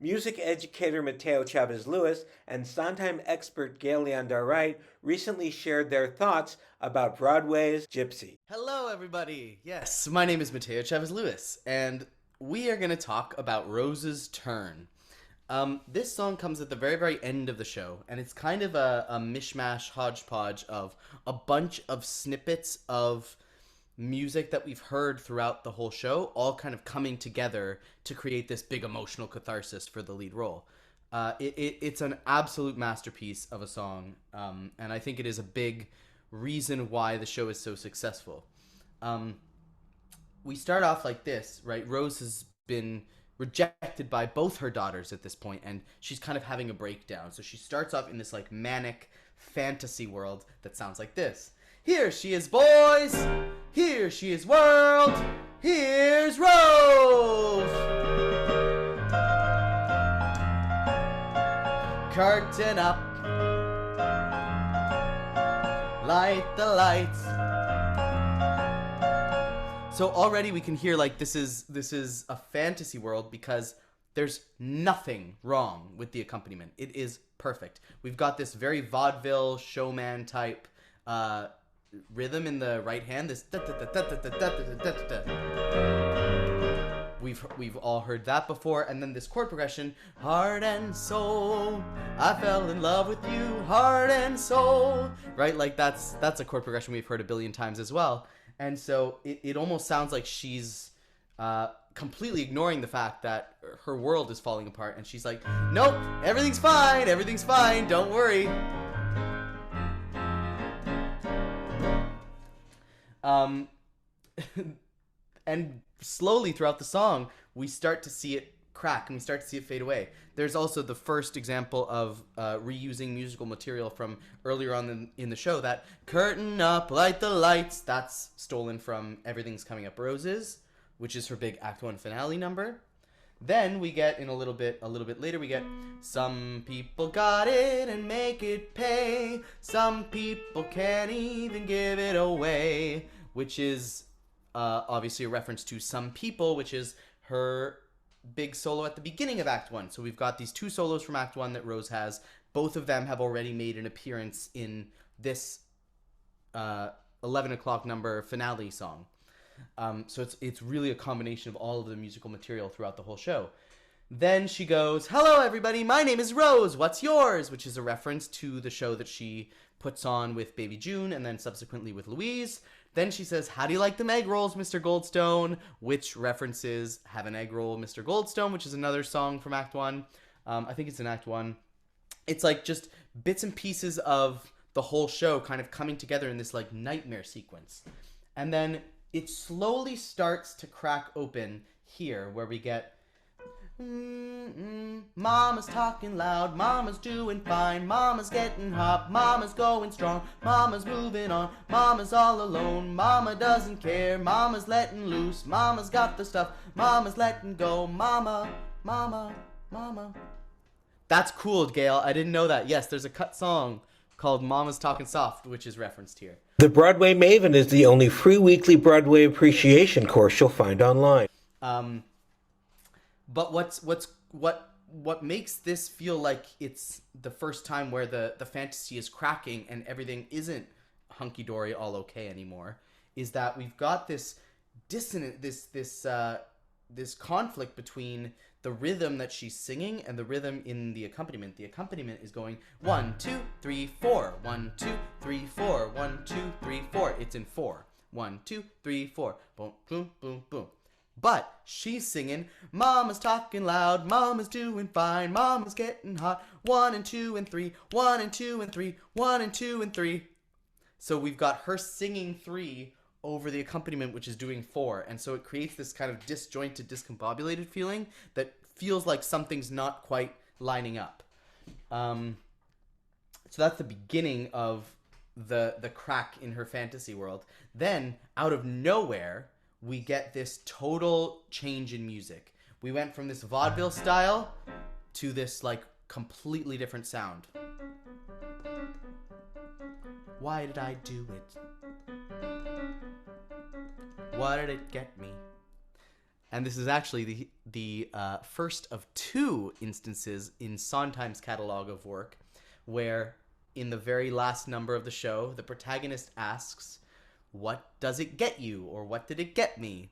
Music educator Mateo Chavez Lewis and Sondheim expert Gail Leondar-Wright recently shared their thoughts about Broadway's Gypsy. Hello, everybody. Yes, my name is Mateo Chavez Lewis, and we are going to talk about Rose's Turn. This song comes at the very, very end of the show, and it's kind of a mishmash hodgepodge of a bunch of snippets of music that we've heard throughout the whole show, all kind of coming together to create this big emotional catharsis for the lead role. It's an absolute masterpiece of a song, and I think it is a big reason why the show is so successful. We start off like this, right? Rose has been rejected by both her daughters at this point, and she's kind of having a breakdown. So she starts off in this like manic fantasy world that sounds like this. Here she is, boys! Here she is, world! Here's Rose! Curtain up. Light the lights. So already we can hear like this is a fantasy world because there's nothing wrong with the accompaniment. It is perfect. We've got this very vaudeville showman type rhythm in the right hand. This we've all heard that before, and then this chord progression, heart and soul, I fell in love with you, heart and soul, right? Like that's a chord progression we've heard a billion times as well. And so it almost sounds like she's completely ignoring the fact that her world is falling apart, and she's like, nope, everything's fine, don't worry. And slowly throughout the song, we start to see it crack and we start to see it fade away. There's also the first example of reusing musical material from earlier on in the show. That curtain up, light the lights, that's stolen from Everything's Coming Up Roses, which is her big Act 1 finale number. Then we get, in a little bit later, we get some people got it and make it pay. Some people can't even give it away, which is obviously a reference to Some People, which is her big solo at the beginning of Act 1. So we've got these two solos from Act 1 that Rose has. Both of them have already made an appearance in this 11 o'clock number finale song. So it's really a combination of all of the musical material throughout the whole show. Then she goes, hello everybody, my name is Rose, what's yours? Which is a reference to the show that she puts on with Baby June and then subsequently with Louise. Then she says, how do you like them egg rolls, Mr. Goldstone? Which references Have an Egg Roll, Mr. Goldstone, which is another song from Act 1. I think it's in Act 1. It's like just bits and pieces of the whole show kind of coming together in this like nightmare sequence. And then it slowly starts to crack open here where we get Mama's talking loud, Mama's doing fine, Mama's getting hot, Mama's going strong, Mama's moving on, Mama's all alone, Mama doesn't care, Mama's letting loose, Mama's got the stuff, Mama's letting go, Mama, Mama, Mama. That's cool, Gail. I didn't know that. Yes, there's a cut song called Mama's Talking Soft, which is referenced here. The Broadway Maven is the only free weekly Broadway appreciation course you'll find online. But what makes this feel like it's the first time where the fantasy is cracking and everything isn't hunky-dory all okay anymore is that we've got this dissonant this conflict between the rhythm that she's singing and the rhythm in the accompaniment. The accompaniment is going 1 2 3 4 1 2 3 4 1 2 3 4. It's in 4. 1 2 3 4. Boom boom boom boom. But she's singing, Mama's talking loud, Mama's doing fine, Mama's getting hot, 1 and 2 and 3, 1 and 2 and 3, 1 and 2 and 3. So we've got her singing 3 over the accompaniment, which is doing 4. And so it creates this kind of disjointed, discombobulated feeling that feels like something's not quite lining up. So that's the beginning of the crack in her fantasy world. Then, out of nowhere, we get this total change in music. We went from this vaudeville style to this like completely different sound. Why did I do it? What did it get me? And this is actually the first of two instances in Sondheim's catalog of work where in the very last number of the show, the protagonist asks, "What does it get you?" or "What did it get me?"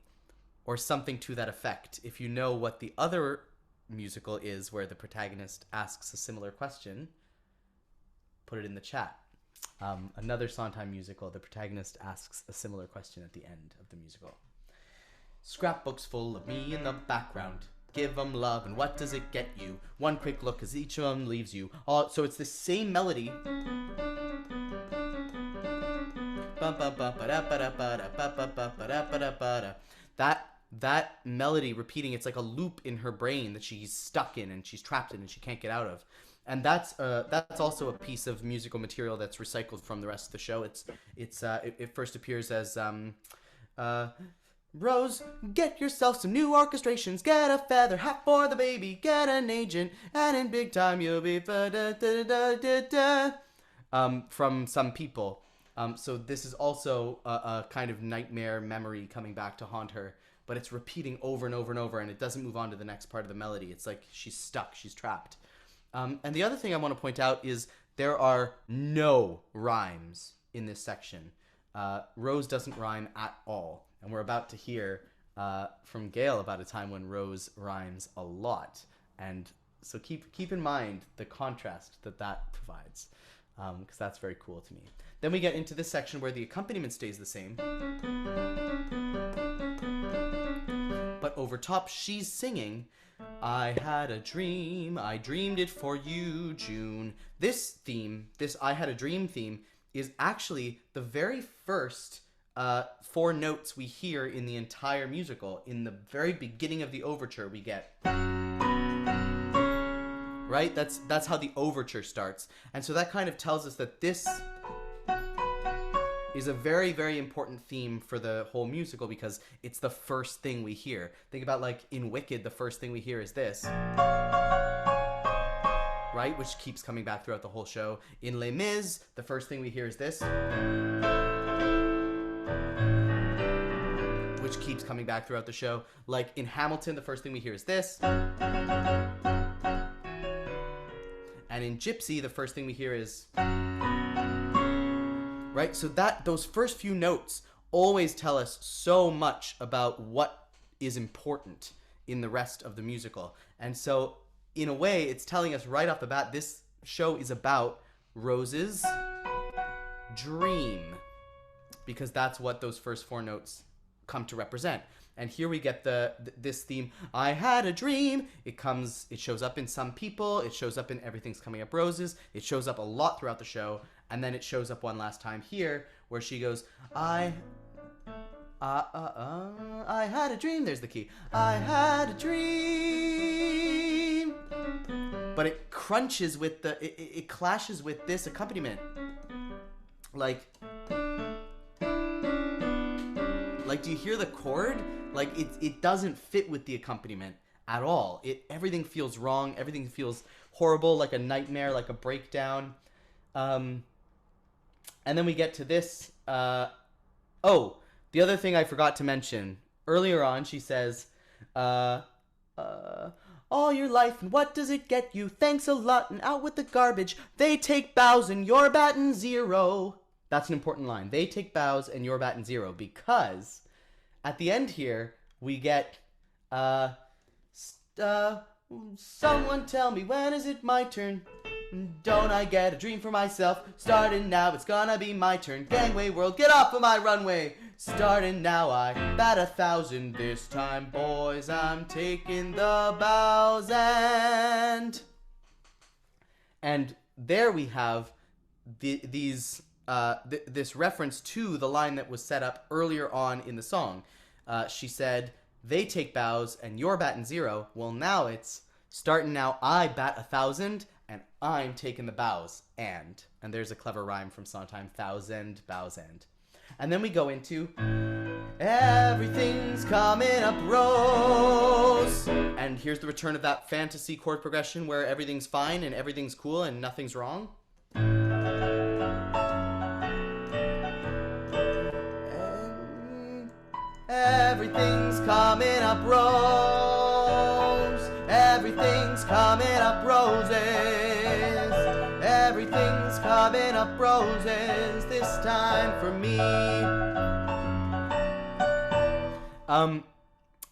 or something to that effect. If you know what the other musical is where the protagonist asks a similar question, put it in the chat. Another Sondheim musical, the protagonist asks a similar question at the end of the musical. Scrapbooks full of me in the background. Give them love, and what does it get you? One quick look as each of them leaves you. So it's the same melody. That melody repeating, it's like a loop in her brain that she's stuck in and she's trapped in and she can't get out of. And that's also a piece of musical material that's recycled from the rest of the show. It first appears as Rose, get yourself some new orchestrations, get a feather hat for the baby, get an agent, and in big time you'll be from Some People. So this is also a kind of nightmare memory coming back to haunt her, but it's repeating over and over and over, and it doesn't move on to the next part of the melody. It's like she's stuck, she's trapped. And the other thing I want to point out is there are no rhymes in this section. Rose doesn't rhyme at all. And we're about to hear from Gail about a time when Rose rhymes a lot. And so keep in mind the contrast that provides, because that's very cool to me. Then we get into this section where the accompaniment stays the same. But over top, she's singing, "I had a dream, I dreamed it for you, June." This theme, this "I had a dream" theme, is actually the very first 4 notes we hear in the entire musical. In the very beginning of the overture, we get, right? That's how the overture starts. And so that kind of tells us that this is a very, very important theme for the whole musical because it's the first thing we hear. Think about like in Wicked, the first thing we hear is this, right? Which keeps coming back throughout the whole show. In Les Mis, the first thing we hear is this, which keeps coming back throughout the show. Like in Hamilton, the first thing we hear is this. And in Gypsy, the first thing we hear is, right? So those first few notes always tell us so much about what is important in the rest of the musical. And so in a way, it's telling us right off the bat, this show is about Rose's dream, because that's what those first 4 notes come to represent. And here we get this theme, "I had a dream." It shows up in Some People, it shows up in Everything's Coming Up Roses, it shows up a lot throughout the show, and then it shows up one last time here where she goes, I had a dream. There's the key. I had a dream. But it crunches with it clashes with this accompaniment. Like, do you hear the chord? Like, it doesn't fit with the accompaniment at all. Everything feels wrong. Everything feels horrible, like a nightmare, like a breakdown. And then we get to this. The other thing I forgot to mention. Earlier on, she says, all your life, and what does it get you? Thanks a lot, and out with the garbage. They take bows, and you're batting 0. That's an important line. They take bows, and you're batting 0. Because at the end here, we get, someone tell me, when is it my turn? Don't I get a dream for myself? Starting now, it's gonna be my turn. Gangway world, get off of my runway. Starting now, I bat 1,000. This time, boys, I'm taking the bows and there we have this reference to the line that was set up earlier on in the song. She said, they take bows and you're batting 0. Well, now it's starting now, I bat 1,000 and I'm taking the bows and there's a clever rhyme from Sondheim, 1,000 bows and then we go into everything's coming up rose, and here's the return of that fantasy chord progression where everything's fine and everything's cool and nothing's wrong. Everything's coming up rose. Everything's coming up roses. Everything's coming up roses this time for me.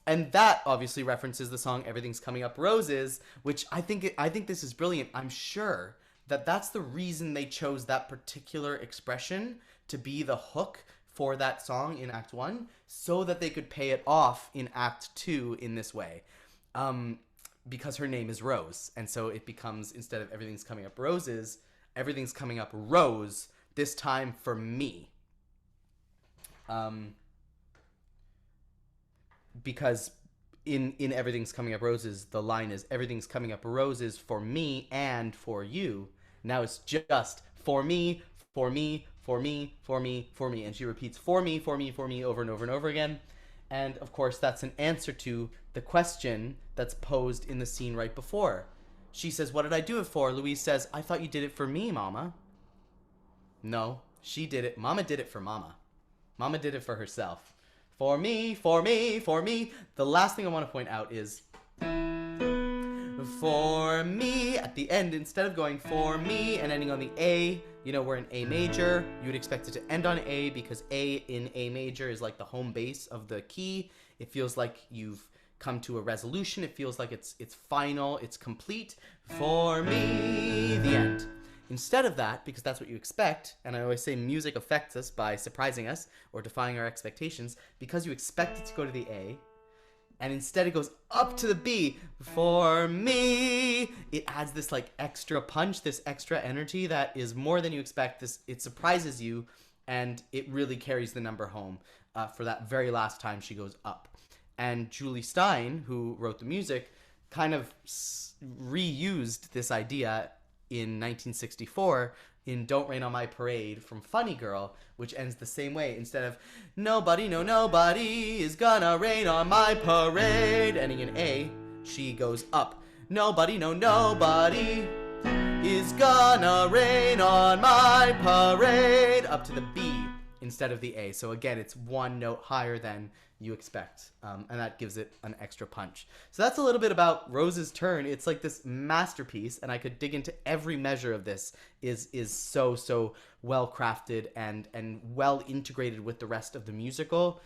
And that obviously references the song "Everything's Coming Up Roses," which I think this is brilliant. I'm sure that that's the reason they chose that particular expression to be the hook for that song in Act 1, so that they could pay it off in Act 2 in this way. Because her name is Rose, and so it becomes, instead of "Everything's Coming Up Roses," "Everything's Coming Up Rose, this time for me." Because in "Everything's Coming Up Roses," the line is "Everything's coming up roses for me and for you." Now it's just "for me, for me, for me, for me, for me," and she repeats "for me, for me, for me" over and over and over again. And of course that's an answer to the question that's posed in the scene right before. She says, "What did I do it for?" Louise says, "I thought you did it for me, Mama." No, she did it. Mama did it for Mama. Mama did it for herself. For me, for me, for me. The last thing I want to point out is "for me" at the end. Instead of going "for me" and ending on the A, we're in A major. You would expect it to end on A, because A in A major is like the home base of the key. It feels like you've come to a resolution. It feels like it's final, it's complete. For me, the end. Instead of that, because that's what you expect, and I always say music affects us by surprising us or defying our expectations, because you expect it to go to the A, and instead it goes up to the B. For me, it adds this like extra punch, this extra energy that is more than you expect. It surprises you, and it really carries the number home for that very last time she goes up. And Jule Styne, who wrote the music, kind of reused this idea in 1964 in "Don't Rain on My Parade" from Funny Girl, which ends the same way. Instead of "Nobody, no nobody is gonna rain on my parade," ending in A, she goes up. "Nobody, no nobody is gonna rain on my parade," up to the B instead of the A. So again, it's one note higher than you expect, and that gives it an extra punch. So that's a little bit about Rose's Turn. It's like this masterpiece, and I could dig into every measure of this. Is so well crafted and well integrated with the rest of the musical.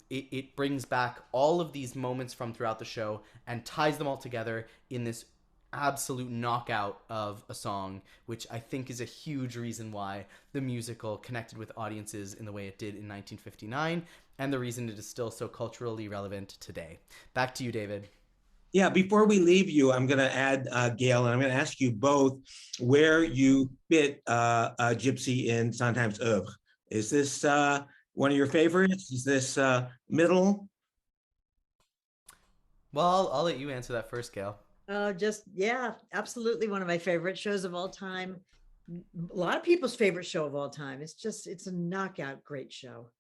It brings back all of these moments from throughout the show and ties them all together in this absolute knockout of a song, which I think is a huge reason why the musical connected with audiences in the way it did in 1959, and the reason it is still so culturally relevant today. Back to you, David. Yeah, before we leave you, I'm going to add Gail, and I'm going to ask you both where you fit Gypsy in Sondheim's oeuvre. Is this one of your favorites? Is this middle? Well, I'll let you answer that first, Gail. Yeah, absolutely one of my favorite shows of all time. A lot of people's favorite show of all time. It's a knockout great show.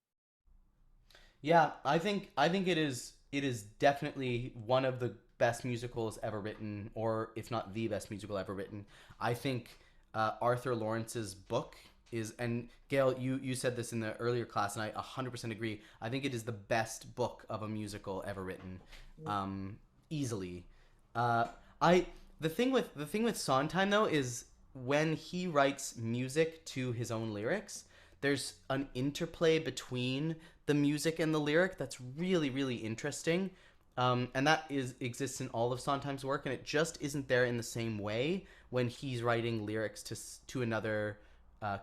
Yeah, I think it is definitely one of the best musicals ever written, or if not the best musical ever written. I think Arthur Lawrence's book is, and Gail, you said this in the earlier class, and I 100% agree. I think it is the best book of a musical ever written, easily. The thing with Sondheim though is when he writes music to his own lyrics, there's an interplay between the music and the lyric that's really, really interesting. And that exists in all of Sondheim's work, and it just isn't there in the same way when he's writing lyrics to another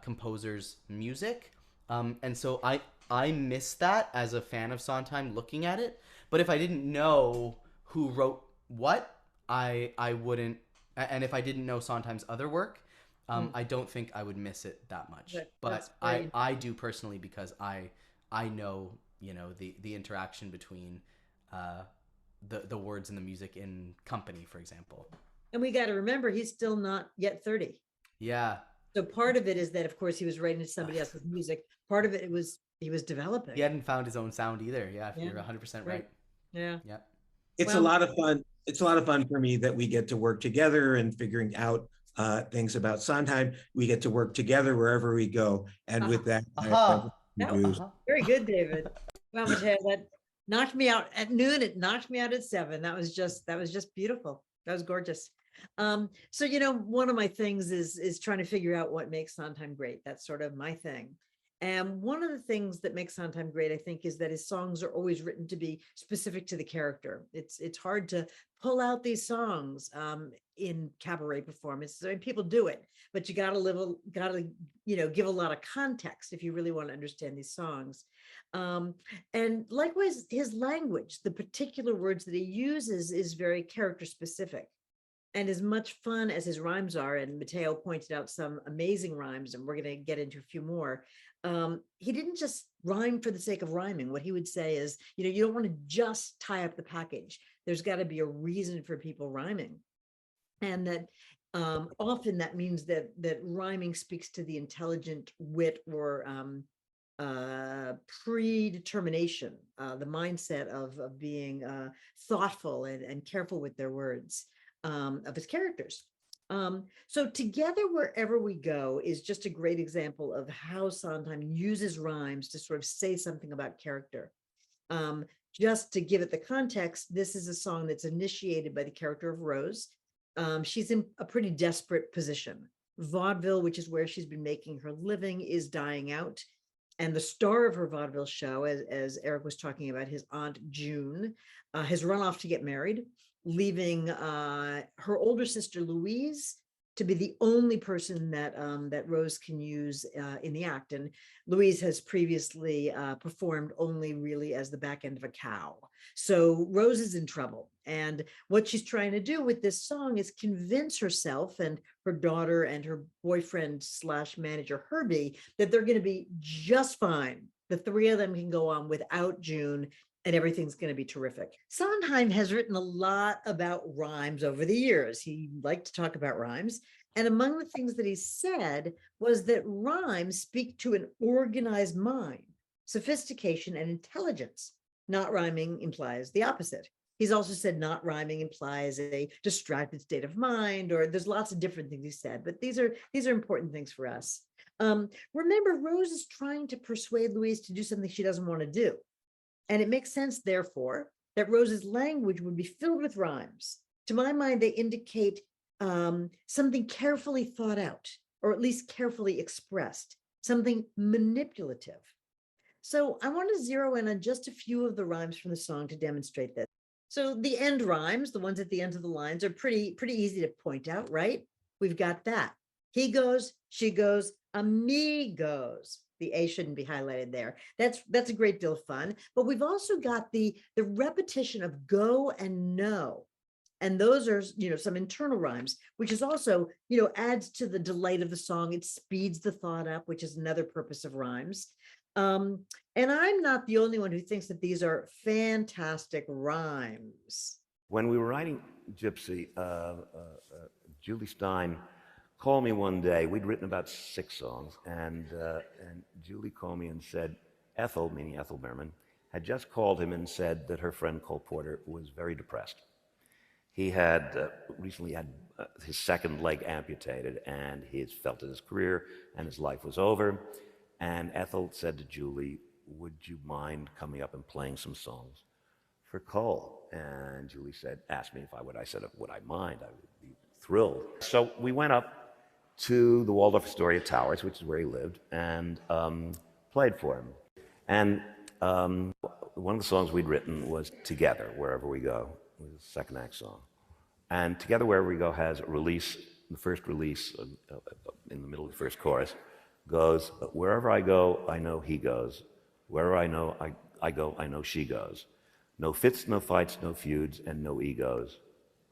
composer's music. And so I miss that as a fan of Sondheim looking at it. But if I didn't know who wrote what, I wouldn't, and if I didn't know Sondheim's other work, I don't think I would miss it that much. But I do personally, because I know, the interaction between the words and the music in Company, for example. And we got to remember, he's still not yet 30. Yeah. So part of it is that, of course, he was writing to somebody else's music. Part of it was he was developing. He hadn't found his own sound either. Yeah, you're 100% right. Yeah. Yeah. It's a lot of fun. It's a lot of fun for me that we get to work together and figuring out things about Sondheim. We get to work together wherever we go. And with that, very good, David. Well, Mateo, knocked me out at noon. It knocked me out at 7. That was just beautiful. That was gorgeous. So, one of my things is trying to figure out what makes Sondheim great. That's sort of my thing. And one of the things that makes Sondheim great, I think, is that his songs are always written to be specific to the character. It's hard to pull out these songs in cabaret performances. I mean, people do it, but you got to give a lot of context if you really want to understand these songs. And likewise, his language, the particular words that he uses, is very character specific. And as much fun as his rhymes are, and Mateo pointed out some amazing rhymes, and we're going to get into a few more, he didn't just rhyme for the sake of rhyming. What he would say is, you don't want to just tie up the package. There's got to be a reason for people rhyming. And that often that means that rhyming speaks to the intelligent wit or predetermination, the mindset of being thoughtful and careful with their words. Of his characters. So Together Wherever We Go is just a great example of how Sondheim uses rhymes to sort of say something about character. Just to give it the context, this is a song that's initiated by the character of Rose. She's in a pretty desperate position. Vaudeville, which is where she's been making her living, is dying out. And the star of her vaudeville show, as Eric was talking about, his Aunt June, has run off to get married, leaving her older sister Louise to be the only person that Rose can use in the act. And Louise has previously performed only really as the back end of a cow. So Rose is in trouble. And what she's trying to do with this song is convince herself and her daughter and her boyfriend / manager Herbie that they're going to be just fine. The three of them can go on without June, and everything's going to be terrific. Sondheim has written a lot about rhymes over the years. He liked to talk about rhymes. And among the things that he said was that rhymes speak to an organized mind, sophistication, and intelligence. Not rhyming implies the opposite. He's also said not rhyming implies a distracted state of mind, or there's lots of different things he said, but these are important things for us. Remember, Rose is trying to persuade Louise to do something she doesn't want to do. And it makes sense, therefore, that Rose's language would be filled with rhymes. To my mind, they indicate something carefully thought out, or at least carefully expressed, something manipulative. So I want to zero in on just a few of the rhymes from the song to demonstrate this. So the end rhymes, the ones at the end of the lines, are pretty easy to point out, right? We've got that. He goes, she goes, amigos. The A shouldn't be highlighted there. That's a great deal of fun. But we've also got the repetition of go and no. And those are, some internal rhymes, which is also, adds to the delight of the song. It speeds the thought up, which is another purpose of rhymes. And I'm not the only one who thinks that these are fantastic rhymes. When we were writing Gypsy, Julie Styne called me one day. We'd written about 6 songs, and Julie called me and said, Ethel, meaning Ethel Merman, had just called him and said that her friend Cole Porter was very depressed. He had recently had his second leg amputated, and he felt that his career and his life was over. And Ethel said to Julie, would you mind coming up and playing some songs for Cole? And Julie asked me if I would. I said, would I mind? I would be thrilled. So we went up to the Waldorf Astoria Towers, which is where he lived, and played for him. And one of the songs we'd written was Together, Wherever We Go. It was the second act song. And Together, Wherever We Go has a release, the first release in the middle of the first chorus goes, wherever I go, I know he goes. Wherever I go, I know she goes. No fits, no fights, no feuds, and no egos.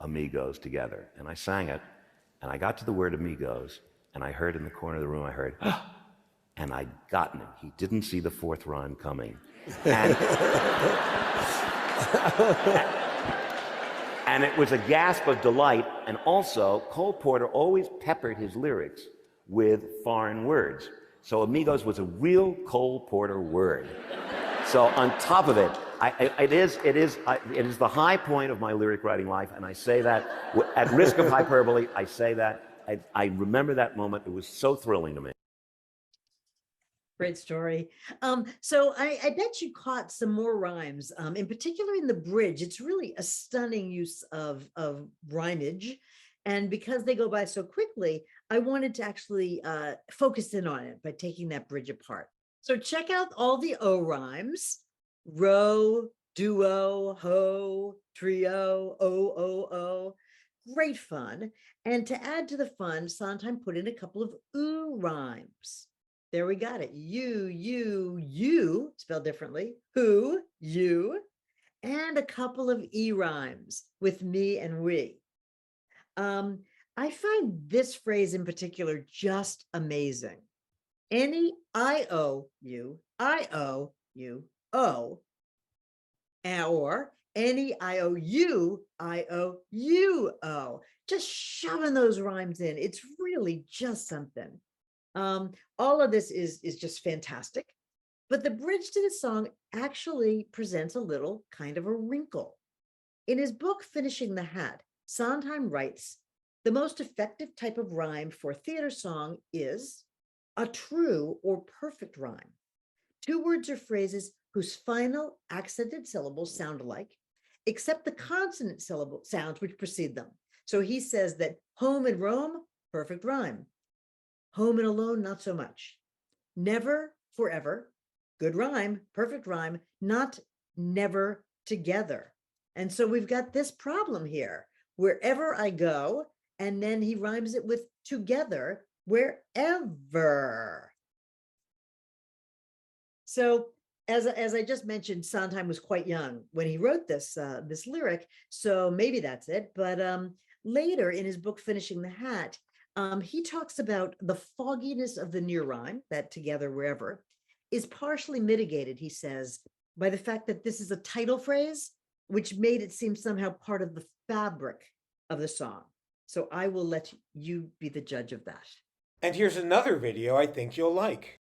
Amigos together. And I sang it, and I got to the word amigos, and I heard in the corner of the room, I heard, and I'd gotten him. He didn't see the fourth rhyme coming. And it was a gasp of delight, and also Cole Porter always peppered his lyrics with foreign words. So amigos was a real Cole Porter word. So on top of it, it is the high point of my lyric writing life, and I say that at risk of hyperbole. I say that I remember that moment. It was so thrilling to me. Great story. So I bet you caught some more rhymes, in particular in the bridge. It's really a stunning use of rhymage. And because they go by so quickly, I wanted to actually focus in on it by taking that bridge apart. So check out all the O rhymes: row, duo, ho, trio, o. Great fun. And to add to the fun, Sondheim put in a couple of oo rhymes. There we got it. You, spelled differently. Who, you, and a couple of E rhymes with me and we. I find this phrase in particular just amazing. Any I-O-U, I-O-U-O, or any I-O-U, I-O-U-O. Just shoving those rhymes in. It's really just something. All of this is just fantastic, but the bridge to the song actually presents a little kind of a wrinkle. In his book, Finishing the Hat, Sondheim writes, the most effective type of rhyme for theater song is a true or perfect rhyme. Two words or phrases whose final accented syllables sound alike, except the consonant syllable sounds which precede them. So he says that home and Rome, perfect rhyme. Home and alone, not so much. Never, forever, good rhyme, perfect rhyme, not never together. And so we've got this problem here. Wherever I go, and then he rhymes it with together, wherever. So as I just mentioned, Sondheim was quite young when he wrote this lyric, so maybe that's it. But later in his book, Finishing the Hat, he talks about the fogginess of the near rhyme, that together wherever, is partially mitigated, he says, by the fact that this is a title phrase, which made it seem somehow part of the fabric of the song. So I will let you be the judge of that. And here's another video I think you'll like.